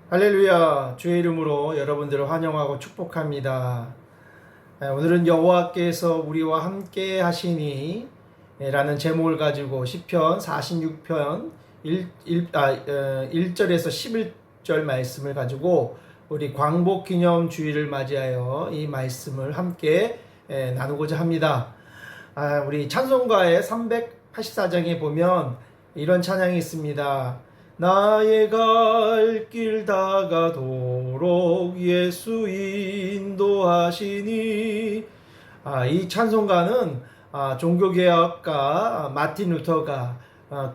할렐루야. 주의 이름으로 여러분들을 환영하고 축복합니다. 오늘은 여호와께서 우리와 함께 하시니 라는 제목을 가지고 시편 46편 1절에서 11절 말씀을 가지고 우리 광복기념주일을 맞이하여 이 말씀을 함께 나누고자 합니다. 우리 찬송가의 384장에 보면 이런 찬양이 있습니다. 나의 갈 길 다가도록 예수 인도하시니. 이 찬송가는 종교개혁가 마틴 루터가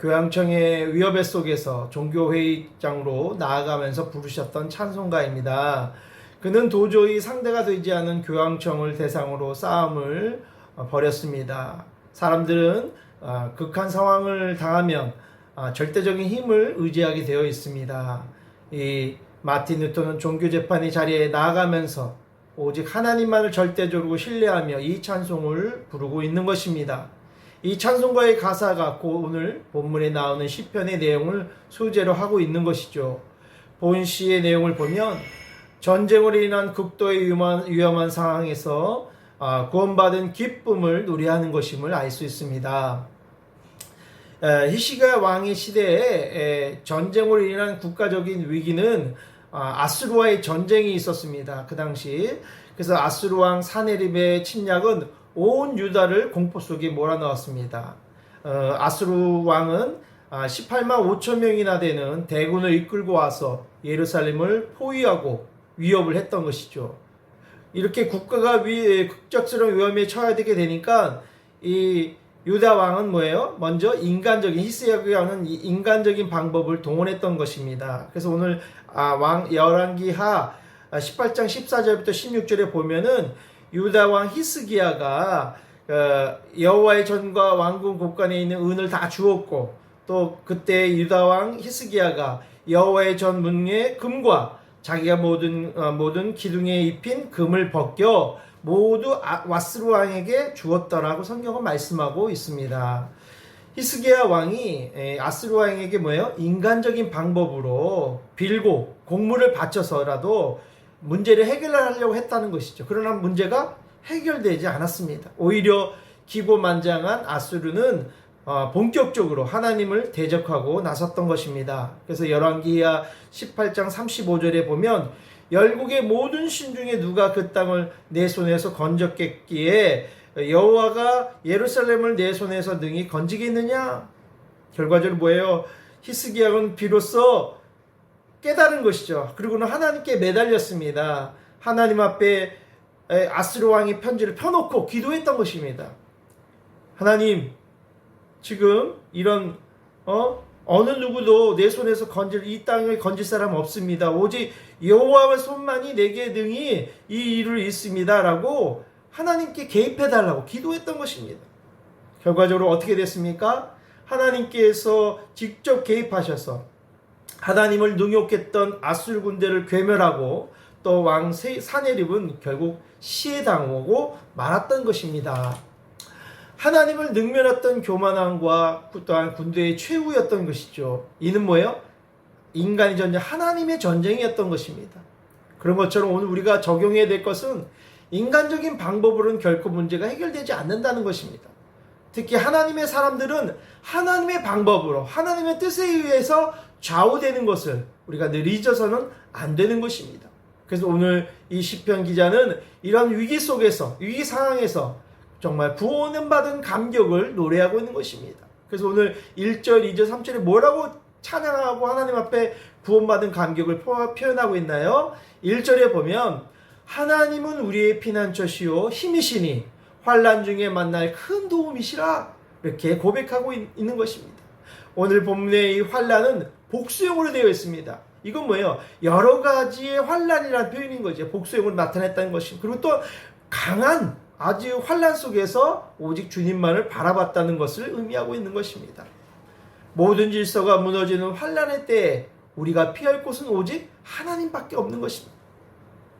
교황청의 위협의 속에서 종교회의장으로 나아가면서 부르셨던 찬송가입니다. 그는 도저히 상대가 되지 않은 교황청을 대상으로 싸움을 벌였습니다. 사람들은 극한 상황을 당하면 절대적인 힘을 의지하게 되어 있습니다. 이 마틴 루터는 종교재판의 자리에 나아가면서 오직 하나님만을 절대적으로 신뢰하며 이 찬송을 부르고 있는 것입니다. 이 찬송가의 가사가 오늘 본문에 나오는 시편의 내용을 소재로 하고 있는 것이죠. 본 시의 내용을 보면 전쟁으로 인한 극도의 위험한 상황에서 구원받은 기쁨을 누리하는 것임을 알 수 있습니다. 히시기야 왕의 시대에 전쟁으로 인한 국가적인 위기는 아수르와의 전쟁이 있었습니다. 그 당시. 그래서 아수르 왕 사네립의 침략은 온 유다를 공포 속에 몰아넣었습니다. 아수르 왕은 18만 5천 명이나 되는 대군을 이끌고 와서 예루살렘을 포위하고 위협을 했던 것이죠. 이렇게 국가가 극적스러운 위험에 처해야 되게 되니까 이 유다 왕은 뭐예요? 먼저 히스기야 왕은 인간적인 방법을 동원했던 것입니다. 그래서 오늘 열왕기하 18장 14절부터 16절에 보면은 유다 왕 히스기야가 여호와의 전과 왕궁 곳간에 있는 은을 다 주었고, 또 그때 유다 왕 히스기야가 여호와의 전 문에 금과 자기가 모든 기둥에 입힌 금을 벗겨 모두 아수르 왕에게 주었더라고 성경은 말씀하고 있습니다. 히스기야 왕이 아수르 왕에게 뭐예요? 인간적인 방법으로 빌고 곡물을 바쳐서라도 문제를 해결하려고 했다는 것이죠. 그러나 문제가 해결되지 않았습니다. 오히려 기고만장한 아수르는 본격적으로 하나님을 대적하고 나섰던 것입니다. 그래서 열왕기하 18장 35절에 보면 열국의 모든 신 중에 누가 그 땅을 내 손에서 건졌겠기에 여호와가 예루살렘을 내 손에서 능히 건지겠느냐? 결과적으로 뭐예요? 히스기야는 비로소 깨달은 것이죠. 그리고는 하나님께 매달렸습니다. 하나님 앞에 아수르 왕이 편지를 펴놓고 기도했던 것입니다. 하나님, 지금 이런 어느 누구도 내 손에서 이 땅을 건질 사람 없습니다. 오직 여호와의 손만이 내게 능히 이 일을 있습니다. 라고 하나님께 개입해달라고 기도했던 것입니다. 결과적으로 어떻게 됐습니까? 하나님께서 직접 개입하셔서 하나님을 능욕했던 아수르 군대를 괴멸하고 또 왕 사네립은 결국 시해당하고 말았던 것입니다. 하나님을 능멸했던 교만함과 또한 군대의 최후였던 것이죠. 이는 뭐예요? 인간의 전쟁, 하나님의 전쟁이었던 것입니다. 그런 것처럼 오늘 우리가 적용해야 될 것은 인간적인 방법으로는 결코 문제가 해결되지 않는다는 것입니다. 특히 하나님의 사람들은 하나님의 방법으로 하나님의 뜻에 의해서 좌우되는 것을 우리가 늘 잊어서는 안 되는 것입니다. 그래서 오늘 이 시편 기자는 이런 위기 속에서, 위기 상황에서 정말 구원을 받은 감격을 노래하고 있는 것입니다. 그래서 오늘 1절, 2절, 3절에 뭐라고 찬양하고 하나님 앞에 구원받은 감격을 표현하고 있나요? 1절에 보면 하나님은 우리의 피난처시요 힘이시니 환난 중에 만날 큰 도움이시라, 이렇게 고백하고 있는 것입니다. 오늘 본문의 이 환난은 복수형으로 되어 있습니다. 이건 뭐예요? 여러 가지의 환난이라는 표현인 거죠. 복수형으로 나타냈다는 것입니다. 그리고 또 강한 아주 환난 속에서 오직 주님만을 바라봤다는 것을 의미하고 있는 것입니다. 모든 질서가 무너지는 환난의 때에 우리가 피할 곳은 오직 하나님밖에 없는 것입니다.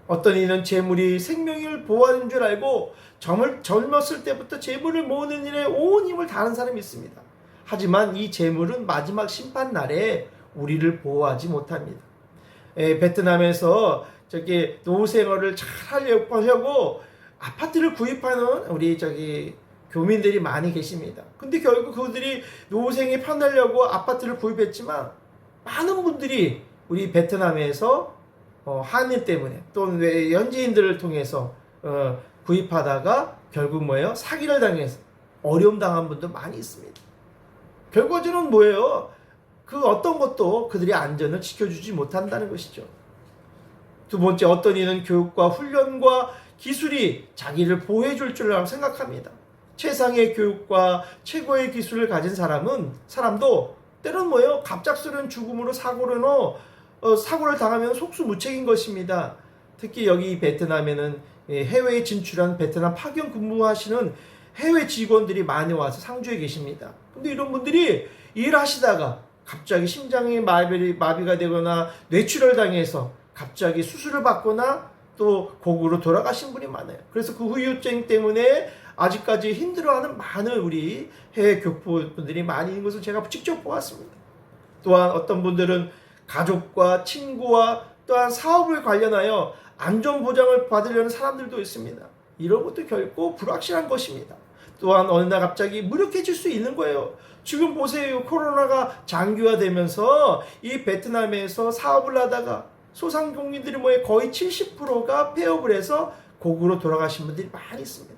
어떤 이는 재물이 생명을 보호하는 줄 알고 젊었을 때부터 재물을 모으는 일에 온 힘을 다하는 사람이 있습니다. 하지만 이 재물은 마지막 심판 날에 우리를 보호하지 못합니다. 베트남에서 저기 노후 생활을 잘 하려고 아파트를 구입하는 우리 교민들이 많이 계십니다. 근데 결국 그들이 노후생에 편하려고 아파트를 구입했지만 많은 분들이 우리 베트남에서 한인 때문에 또는 현지인들을 통해서 구입하다가 결국 뭐예요? 사기를 당해서 어려움 당한 분도 많이 있습니다. 결과적으로는 뭐예요? 그 어떤 것도 그들의 안전을 지켜주지 못한다는 것이죠. 두 번째, 어떤 이는 교육과 훈련과 기술이 자기를 보호해줄 줄 생각합니다. 최상의 교육과 최고의 기술을 가진 사람도 때론 뭐예요? 갑작스러운 죽음으로 사고를 당하면 속수무책인 것입니다. 특히 여기 베트남에는 해외에 진출한 베트남 파견 근무하시는 해외 직원들이 많이 와서 상주에 계십니다. 근데 이런 분들이 일하시다가 갑자기 심장이 마비가 되거나 뇌출혈 당해서 갑자기 수술을 받거나 또 고국으로 돌아가신 분이 많아요. 그래서 그 후유증 때문에 아직까지 힘들어하는 많은 우리 해외 교포분들이 많이 있는 것을 제가 직접 보았습니다. 또한 어떤 분들은 가족과 친구와 또한 사업을 관련하여 안전보장을 받으려는 사람들도 있습니다. 이런 것도 결코 불확실한 것입니다. 또한 어느 날 갑자기 무력해질 수 있는 거예요. 지금 보세요. 코로나가 장기화되면서 이 베트남에서 사업을 하다가 소상공인들이 거의 70%가 폐업을 해서 고국으로 돌아가신 분들이 많이 있습니다.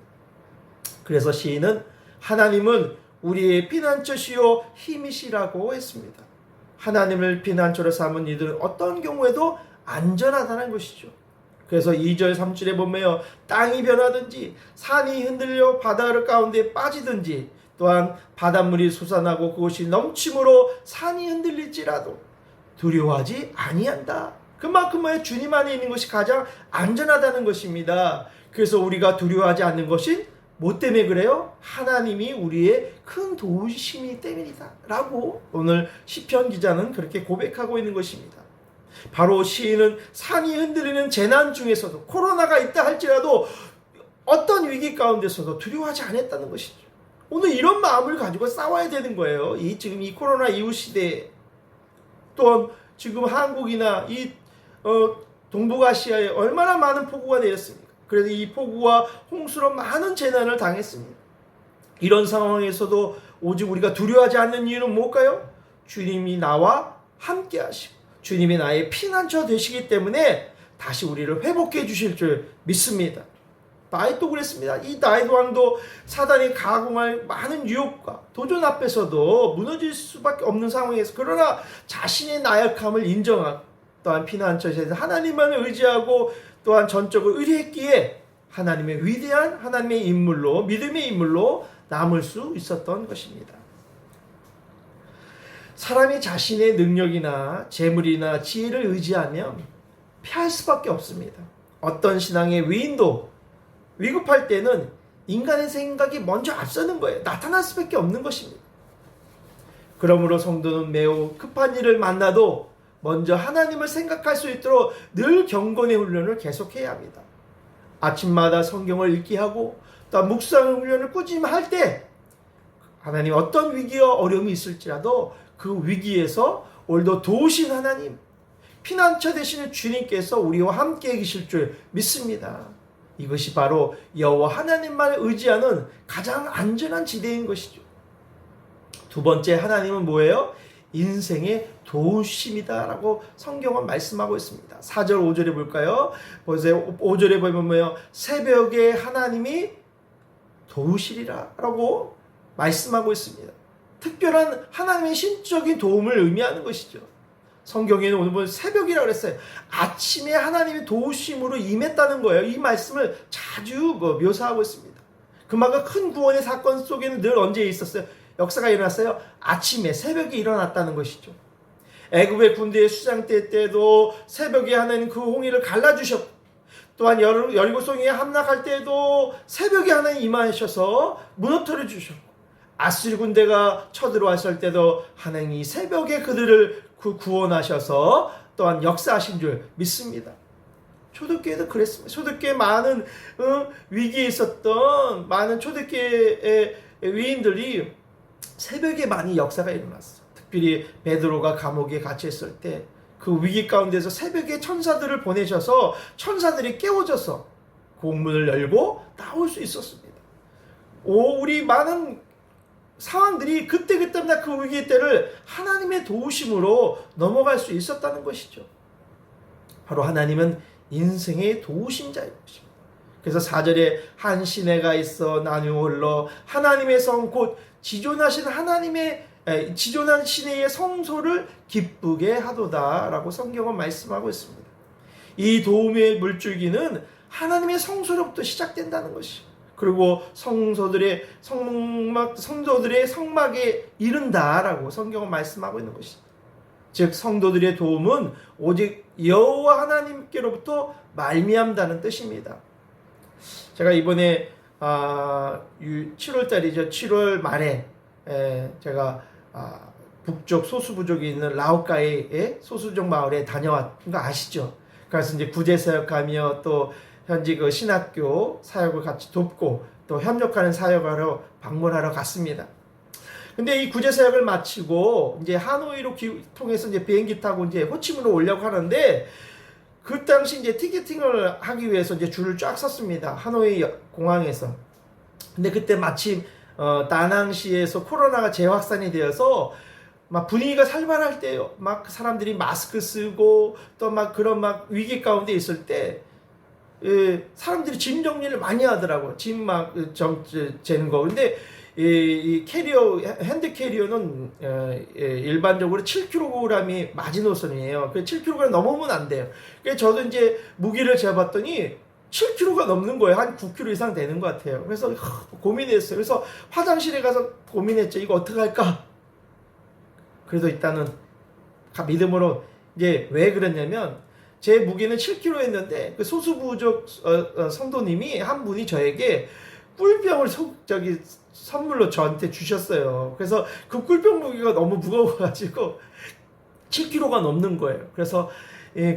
그래서 시인은 하나님은 우리의 피난처시요 힘이시라고 했습니다. 하나님을 피난처로 삼은 이들은 어떤 경우에도 안전하다는 것이죠. 그래서 2절 3절에 보면 땅이 변하든지 산이 흔들려 바다 가운데 빠지든지 또한 바닷물이 솟아나고 그것이 넘침으로 산이 흔들릴지라도 두려워하지 아니한다. 그만큼 주님 안에 있는 것이 가장 안전하다는 것입니다. 그래서 우리가 두려워하지 않는 것이 뭐 때문에 그래요? 하나님이 우리의 큰 도우심이 때문이다 라고 오늘 시편 기자는 그렇게 고백하고 있는 것입니다. 바로 시인은 산이 흔들리는 재난 중에서도 코로나가 있다 할지라도 어떤 위기 가운데서도 두려워하지 않았다는 것이죠. 오늘 이런 마음을 가지고 싸워야 되는 거예요. 지금 이 코로나 이후 시대에 또한 지금 한국이나 동북아시아에 얼마나 많은 폭우가 내렸습니까? 그래서 이 폭우와 홍수로 많은 재난을 당했습니다. 이런 상황에서도 오직 우리가 두려워하지 않는 이유는 뭘까요? 주님이 나와 함께 하시고 주님이 나의 피난처 되시기 때문에 다시 우리를 회복해 주실 줄 믿습니다. 다윗도 그랬습니다. 이 다윗 왕도 사단이 가공할 많은 유혹과 도전 앞에서도 무너질 수밖에 없는 상황에서 그러나 자신의 나약함을 인정하고 또한 피난처에서 하나님만을 의지하고 또한 전적으로 의뢰했기에 하나님의 위대한 하나님의 인물로 믿음의 인물로 남을 수 있었던 것입니다. 사람이 자신의 능력이나 재물이나 지혜를 의지하면 피할 수밖에 없습니다. 어떤 신앙의 위인도 위급할 때는 인간의 생각이 먼저 앞서는 거예요. 나타날 수밖에 없는 것입니다. 그러므로 성도는 매우 급한 일을 만나도 먼저 하나님을 생각할 수 있도록 늘 경건의 훈련을 계속해야 합니다. 아침마다 성경을 읽기 하고 또 묵상 훈련을 꾸준히 할 때 하나님 어떤 위기와 어려움이 있을지라도 그 위기에서 오늘도 도우신 하나님, 피난처 되시는 주님께서 우리와 함께 계실 줄 믿습니다. 이것이 바로 여호와 하나님만을 의지하는 가장 안전한 지대인 것이죠. 두 번째, 하나님은 뭐예요? 인생의 도우심이다라고 성경은 말씀하고 있습니다. 4절 5절에 볼까요? 보세요. 5절에 보면 뭐예요? 새벽에 하나님이 도우시리라 라고 말씀하고 있습니다. 특별한 하나님의 신적인 도움을 의미하는 것이죠. 성경에는 오늘 보면 새벽이라고 그랬어요. 아침에 하나님의 도우심으로 임했다는 거예요. 이 말씀을 자주 묘사하고 있습니다. 그만큼 큰 구원의 사건 속에는 늘 언제 있었어요? 역사가 일어났어요. 아침에 새벽에 일어났다는 것이죠. 애굽의 군대의 수장대 때도 새벽에 하나님 그 홍해를 갈라주셨고 또한 여리고성에 함락할 때도 새벽에 하나님 임하셔서 무너뜨려 주셨고 아수르 군대가 쳐들어왔을 때도 하나님이 새벽에 그들을 구원하셔서 또한 역사하신 줄 믿습니다. 초대교회도 그랬습니다. 초대교회 많은 위기에 있었던 많은 초대교회의 위인들이 새벽에 많이 역사가 일어났어. 특별히 베드로가 감옥에 갇혔을 때 그 위기 가운데서 새벽에 천사들을 보내셔서 천사들이 깨워져서 공문을 열고 나올 수 있었습니다. 우리 많은 상황들이 그때그때마다 그 위기의 때를 하나님의 도우심으로 넘어갈 수 있었다는 것이죠. 바로 하나님은 인생의 도우심자인 것입니다. 그래서 4절에 한 시내가 있어 나누어 흘러 하나님의 성 곧 지존하신 시내의 성소를 기쁘게 하도다라고 성경은 말씀하고 있습니다. 이 도움의 물줄기는 하나님의 성소로부터 시작된다는 것이, 그리고 성도들의 성막에 이른다라고 성경은 말씀하고 있는 것이죠. 즉 성도들의 도움은 오직 여호와 하나님께로부터 말미암다는 뜻입니다. 제가 이번에 7월달이죠. 7월 말에 제가 북쪽 소수부족이 있는 라오카이의 소수족 마을에 다녀왔던 거 아시죠? 그래서 이제 구제사역하며 또 현지 그 신학교 사역을 같이 돕고 또 협력하는 사역하러 방문하러 갔습니다. 근데 이 구제사역을 마치고 이제 하노이로 통해서 이제 비행기 타고 이제 호치민으로 오려고 하는데, 그 당시 이제 티켓팅을 하기 위해서 이제 줄을 쫙 섰습니다. 하노이 공항에서. 근데 그때 마침 다낭시에서 코로나가 재확산이 되어서 막 분위기가 살벌할 때요. 막 사람들이 마스크 쓰고 또 막 그런 막 위기 가운데 있을 때 사람들이 짐 정리를 많이 하더라고요. 짐 막 재는 거. 근데 이 캐리어, 핸드 캐리어는 일반적으로 7kg이 마지노선이에요. 그 7kg 넘으면 안 돼요. 그래서 저도 이제 무기를 재봤더니 7kg가 넘는 거예요. 한 9kg 이상 되는 것 같아요. 그래서 고민했어요. 그래서 화장실에 가서 고민했죠. 이거 어떻게 할까? 그래서 일단은 믿음으로, 이제 왜 그랬냐면 제 무게는 7kg였는데 그 소수부족 성도님이 한 분이 저에게 꿀병을 선물로 저한테 주셨어요. 그래서 그 꿀병 무게가 너무 무거워가지고 7kg가 넘는 거예요. 그래서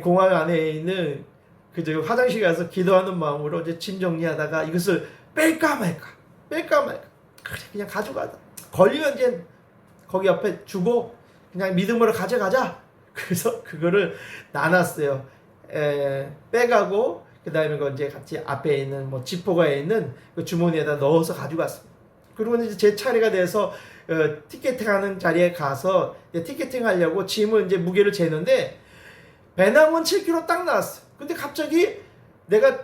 공항 안에 있는 화장실 가서 기도하는 마음으로 이제 짐 정리하다가 이것을 뺄까 말까 그냥 가져가자. 걸리면 이제 거기 옆에 주고 그냥 믿음으로 가져가자. 그래서 그거를 나눴어요. 빼가고 그 다음에 그 이제 같이 앞에 있는 지퍼가에 있는 그 주머니에다 넣어서 가져갔습니다. 그리고 이제 제 차례가 돼서 티켓팅하는 자리에 가서 티켓팅 하려고 짐을 이제 무게를 재는데 배낭은 7kg 딱 나왔어요. 근데 갑자기 내가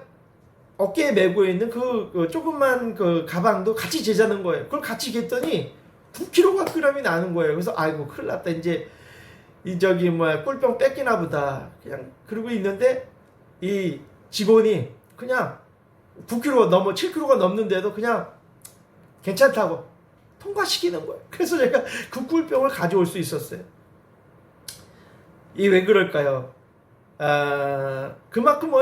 어깨에 메고 있는 그 조그만 그 가방도 같이 재자는 거예요. 그걸 같이 쟀더니 9kg이 나는 거예요. 그래서 아이고 큰일 났다. 이제 꿀병 뺏기나 보다. 그냥 그러고 있는데 이 직원이 그냥 7kg가 넘는데도 그냥 괜찮다고 통과시키는 거예요. 그래서 제가 그 꿀병을 가져올 수 있었어요. 이 왜 그럴까요? 그만큼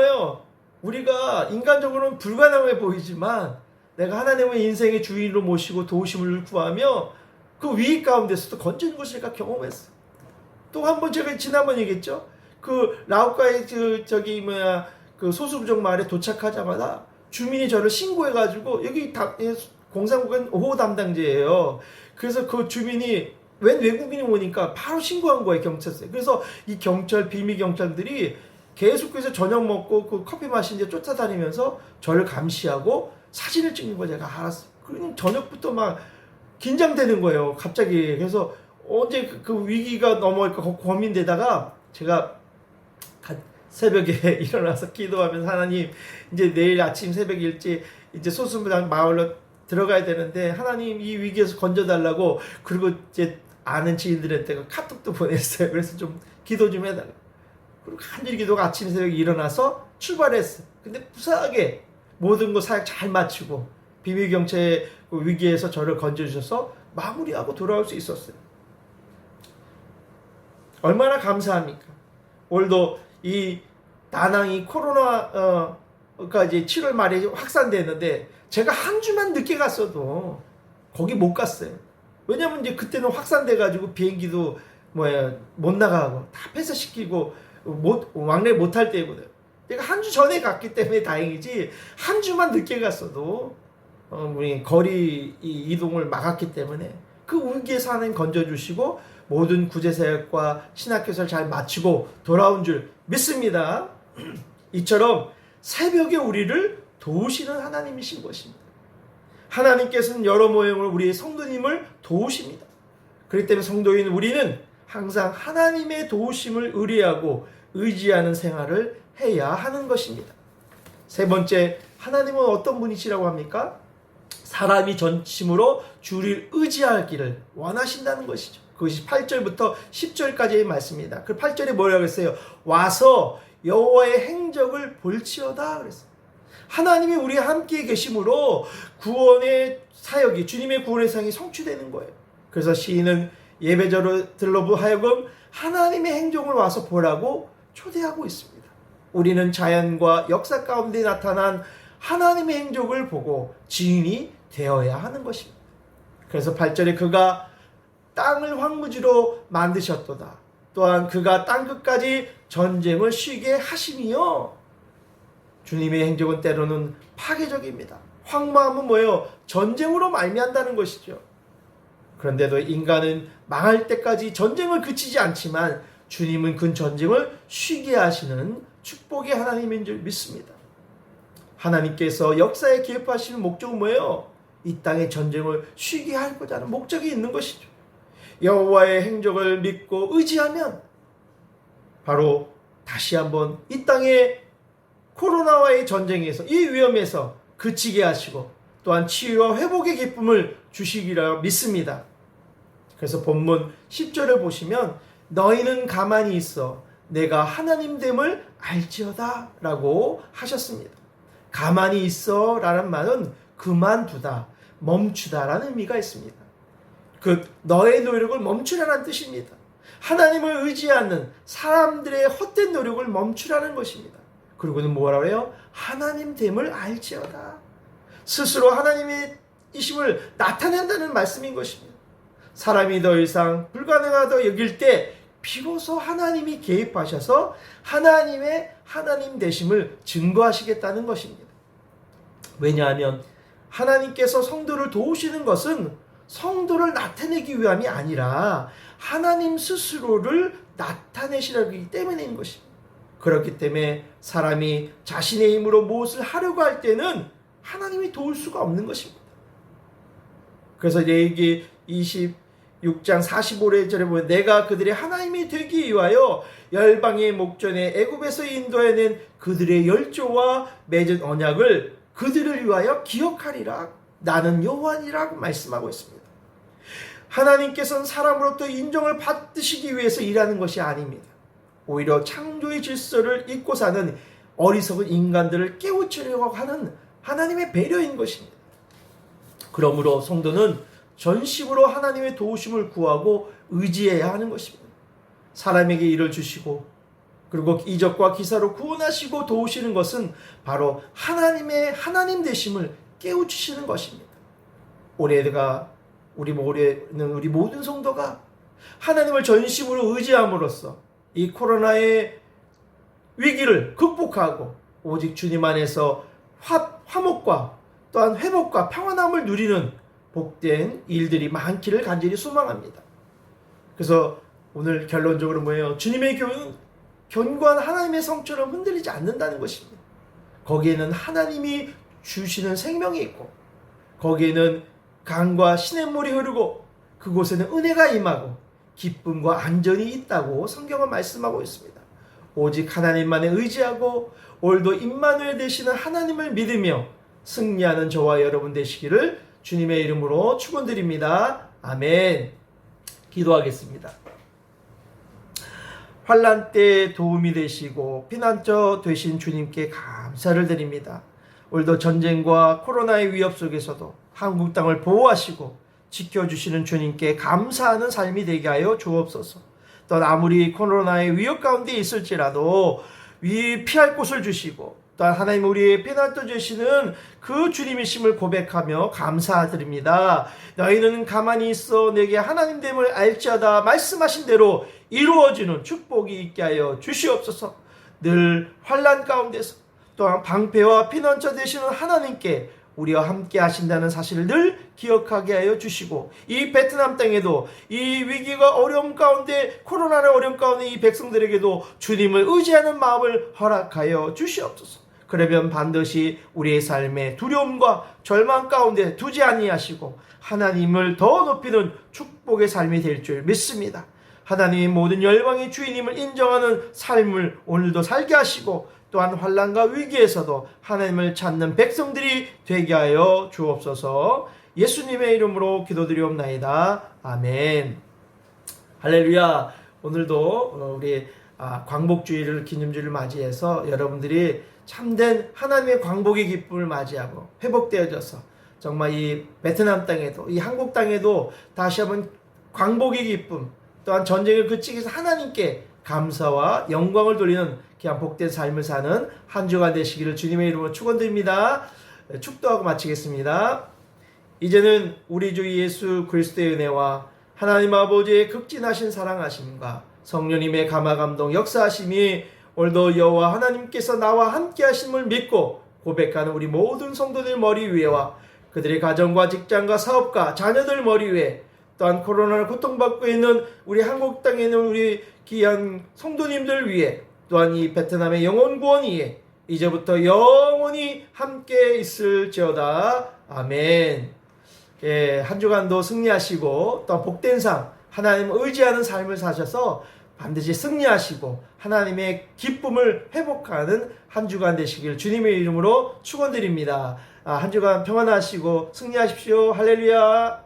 우리가 인간적으로는 불가능해 보이지만 내가 하나님의 인생의 주인으로 모시고 도우심을 구하며 그 위기 가운데서도 건져준 것을 제가 경험했어요. 또 한 번 제가 지난번 얘기했죠. 그 라오카이 그 소수부족 마을에 도착하자마자 주민이 저를 신고해가지고 여기 공산국은 5호 담당자예요. 그래서 그 주민이 웬 외국인이 오니까 바로 신고한 거예요, 경찰서에. 그래서 이 비밀 경찰들이 계속해서 저녁 먹고 그 커피 마시는데 쫓아다니면서 저를 감시하고 사진을 찍는 걸 제가 알았어요. 그러니 저녁부터 막 긴장되는 거예요, 갑자기. 그래서 언제 그 위기가 넘어올까 고민되다가 제가 새벽에 일어나서 기도하면서 하나님, 이제 내일 아침 새벽 일찍 이제 소수부족 마을로 들어가야 되는데 하나님 이 위기에서 건져달라고, 그리고 이제 아는 지인들한테 카톡도 보냈어요. 그래서 좀 기도 좀 해달라. 그리고 간절히 기도가 아침 새벽에 일어나서 출발했어요. 근데 무사하게 모든 거 사역 잘 마치고 비밀경찰의 위기에서 저를 건져주셔서 마무리하고 돌아올 수 있었어요. 얼마나 감사합니까? 오늘도 이 다낭이 코로나가 이제 7월 말에 확산됐는데 제가 한 주만 늦게 갔어도 거기 못 갔어요. 왜냐면 이제 그때는 확산돼가지고 비행기도 못 나가고 다 폐쇄시키고 왕래 못할 때거든. 내가 한 주 전에 갔기 때문에 다행이지, 한 주만 늦게 갔어도 우리 거리 이동을 막았기 때문에 그 위기에서 하나님 건져주시고 모든 구제사역과 신학교사를 잘 마치고 돌아온 줄 믿습니다. 이처럼 새벽에 우리를 도우시는 하나님이신 것입니다. 하나님께서는 여러 모형으로 우리의 성도님을 도우십니다. 그렇기 때문에 성도인 우리는 항상 하나님의 도우심을 의뢰하고 의지하는 생활을 해야 하는 것입니다. 세 번째, 하나님은 어떤 분이시라고 합니까? 사람이 전심으로 주를 의지하기를 원하신다는 것이죠. 그것이 8절부터 10절까지의 말씀입니다. 그 8절에 뭐라고 했어요? 와서 여호와의 행적을 볼지어다 그랬어요. 하나님이 우리와 함께 계심으로 구원의 사역이, 주님의 구원의 사역이 성취되는 거예요. 그래서 시인은 예배자들로 하여금 하나님의 행적을 와서 보라고 초대하고 있습니다. 우리는 자연과 역사 가운데 나타난 하나님의 행적을 보고 지인이 되어야 하는 것입니다. 그래서 8절에 그가 땅을 황무지로 만드셨도다. 또한 그가 땅끝까지 전쟁을 쉬게 하심이요. 주님의 행적은 때로는 파괴적입니다. 황무함은 뭐예요? 전쟁으로 말미암다는 것이죠. 그런데도 인간은 망할 때까지 전쟁을 그치지 않지만 주님은 그 전쟁을 쉬게 하시는 축복의 하나님인 줄 믿습니다. 하나님께서 역사에 개입하시는 목적은 뭐예요? 이 땅의 전쟁을 쉬게 하고자 하는 목적이 있는 것이죠. 여호와의 행적을 믿고 의지하면 바로 다시 한번 이 땅의 코로나와의 전쟁에서, 이 위험에서 그치게 하시고 또한 치유와 회복의 기쁨을 주시기라 믿습니다. 그래서 본문 10절을 보시면 너희는 가만히 있어 내가 하나님됨을 알지어다 라고 하셨습니다. 가만히 있어 라는 말은 그만두다, 멈추다 라는 의미가 있습니다. 그 너의 노력을 멈추라는 뜻입니다. 하나님을 의지하는 사람들의 헛된 노력을 멈추라는 것입니다. 그리고는 뭐라고 해요? 하나님됨을 알지어다. 스스로 하나님의 이심을 나타낸다는 말씀인 것입니다. 사람이 더 이상 불가능하다 여길 때 비로소 하나님이 개입하셔서 하나님의 하나님 되심을 증거하시겠다는 것입니다. 왜냐하면 하나님께서 성도를 도우시는 것은 성도를 나타내기 위함이 아니라 하나님 스스로를 나타내시려기 때문인 것입니다. 그렇기 때문에 사람이 자신의 힘으로 무엇을 하려고 할 때는 하나님이 도울 수가 없는 것입니다. 그래서 레위기 26장 45절에 보면 내가 그들의 하나님이 되기 위하여 열방의 목전에 애굽에서 인도해낸 그들의 열조와 맺은 언약을 그들을 위하여 기억하리라. 나는 여호와니라고 말씀하고 있습니다. 하나님께서는 사람으로부터 인정을 받으시기 위해서 일하는 것이 아닙니다. 오히려 창조의 질서를 잊고 사는 어리석은 인간들을 깨우치려고 하는 하나님의 배려인 것입니다. 그러므로 성도는 전심으로 하나님의 도우심을 구하고 의지해야 하는 것입니다. 사람에게 일을 주시고 그리고 이적과 기사로 구원하시고 도우시는 것은 바로 하나님의 하나님 되심을 깨우치시는 것입니다. 올해가 우리 모든 성도가 하나님을 전심으로 의지함으로써 이 코로나의 위기를 극복하고 오직 주님 안에서 화목과 또한 회복과 평안함을 누리는 복된 일들이 많기를 간절히 소망합니다. 그래서 오늘 결론적으로 뭐예요? 주님의 교회는 견고한 하나님의 성처럼 흔들리지 않는다는 것입니다. 거기에는 하나님이 주시는 생명이 있고 거기에는 강과 시냇물이 흐르고 그곳에는 은혜가 임하고 기쁨과 안전이 있다고 성경은 말씀하고 있습니다. 오직 하나님만에 의지하고 오늘도 임마누엘 되시는 하나님을 믿으며 승리하는 저와 여러분 되시기를 주님의 이름으로 축원드립니다. 아멘. 기도하겠습니다. 환난 때 도움이 되시고 피난처 되신 주님께 감사를 드립니다. 오늘도 전쟁과 코로나의 위협 속에서도 한국 땅을 보호하시고 지켜주시는 주님께 감사하는 삶이 되게 하여 주옵소서. 또 아무리 코로나의 위협 가운데 있을지라도 피할 곳을 주시고 또 하나님 우리의 피난처 주시는 그 주님이심을 고백하며 감사드립니다. 너희는 가만히 있어 내게 하나님됨을 알지어다 말씀하신 대로 이루어지는 축복이 있게 하여 주시옵소서. 늘 환난 가운데서 또한 방패와 피난처 되시는 하나님께 우리와 함께 하신다는 사실을 늘 기억하게 하여 주시고, 이 베트남 땅에도 이 위기가 어려움 가운데, 코로나의 어려움 가운데 이 백성들에게도 주님을 의지하는 마음을 허락하여 주시옵소서. 그러면 반드시 우리의 삶에 두려움과 절망 가운데 두지 아니하시고 하나님을 더 높이는 축복의 삶이 될 줄 믿습니다. 하나님이 모든 열방의 주인임을 인정하는 삶을 오늘도 살게 하시고, 또한 환난과 위기에서도 하나님을 찾는 백성들이 되게 하여 주옵소서. 예수님의 이름으로 기도드리옵나이다. 아멘. 할렐루야. 오늘도 우리 광복주의를 기념주를 맞이해서 여러분들이 참된 하나님의 광복의 기쁨을 맞이하고 회복되어져서 정말 이 베트남 땅에도, 이 한국 땅에도 다시 한번 광복의 기쁨, 또한 전쟁을 그치기 위해서 하나님께 감사와 영광을 돌리는 귀한 복된 삶을 사는 한 주가 되시기를 주님의 이름으로 축원드립니다. 축도하고 마치겠습니다. 이제는 우리 주 예수 그리스도의 은혜와 하나님 아버지의 극진하신 사랑하심과 성령님의 감화감동 역사하심이 오늘도 여호와 하나님께서 나와 함께 하심을 믿고 고백하는 우리 모든 성도들 머리 위에와 그들의 가정과 직장과 사업과 자녀들 머리 위에, 또한 코로나를 고통받고 있는 우리 한국 땅에 있는 우리 귀한 성도님들 위에, 또한 이 베트남의 영혼 구원 위에 이제부터 영원히 함께 있을지어다. 아멘. 예, 한 주간도 승리하시고 또 복된 삶, 하나님을 의지하는 삶을 사셔서 반드시 승리하시고 하나님의 기쁨을 회복하는 한 주간 되시길 주님의 이름으로 축원드립니다. 한 주간 평안하시고 승리하십시오. 할렐루야.